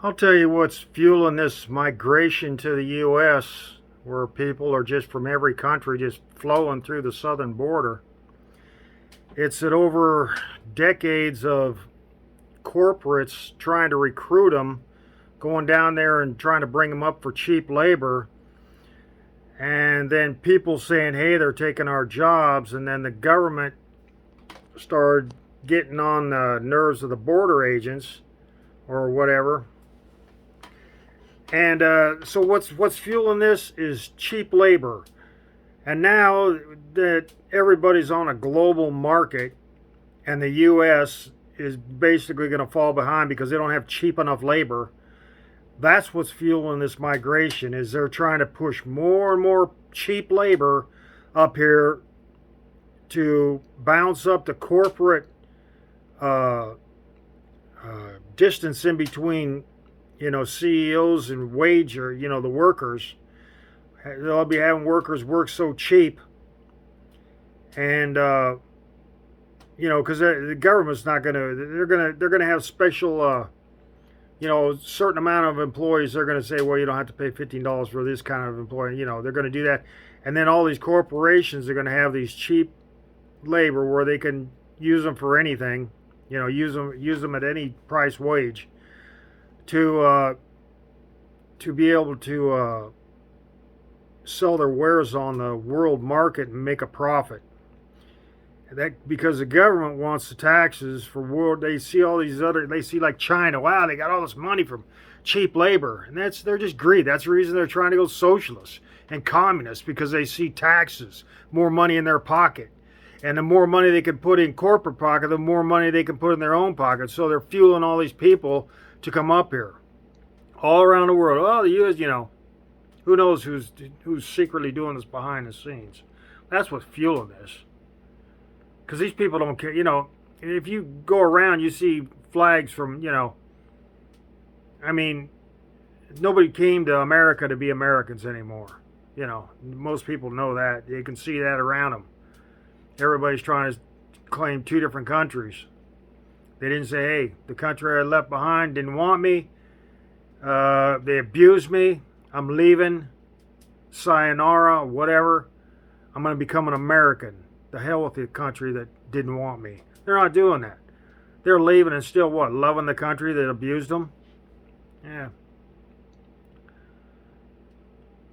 I'll tell you what's fueling this migration to the U.S., where people are just from every country just flowing through the southern border. It's that over decades of corporates trying to recruit them, going down there and trying to bring them up for cheap labor, and then people saying, hey, they're taking our jobs, and then the government started getting on the nerves of the border agents or whatever. And so what's fueling this is cheap labor. And now that everybody's on a global market and the U.S. is basically going to fall behind because they don't have cheap enough labor, that's what's fueling this migration, is they're trying to push more and more cheap labor up here to bounce up the corporate distance in between, CEOs and wage, or, the workers. They'll be having workers work so cheap. And, because the government's not going to, they're going to have special, certain amount of employees. They're going to say, well, you don't have to pay $15 for this kind of employee. They're going to do that. And then all these corporations are going to have these cheap labor where they can use them for anything, use them at any price wage to be able to sell their wares on the world market and make a profit. That because the government wants the taxes for world. They see all these other. They see like China. Wow, they got all this money from cheap labor, and they're just greed. That's the reason they're trying to go socialist and communist, because they see taxes, more money in their pocket. And the more money they can put in corporate pocket, the more money they can put in their own pocket. So they're fueling all these people to come up here, all around the world. Oh, the U.S., who knows who's secretly doing this behind the scenes. That's what's fueling this. Because these people don't care. If you go around, you see flags from, nobody came to America to be Americans anymore. Most people know that. You can see that around them. Everybody's trying to claim two different countries. They didn't say, hey, the country I left behind didn't want me. They abused me. I'm leaving. Sayonara, whatever. I'm going to become an American. The hell with the country that didn't want me. They're not doing that. They're leaving and still what? Loving the country that abused them? Yeah.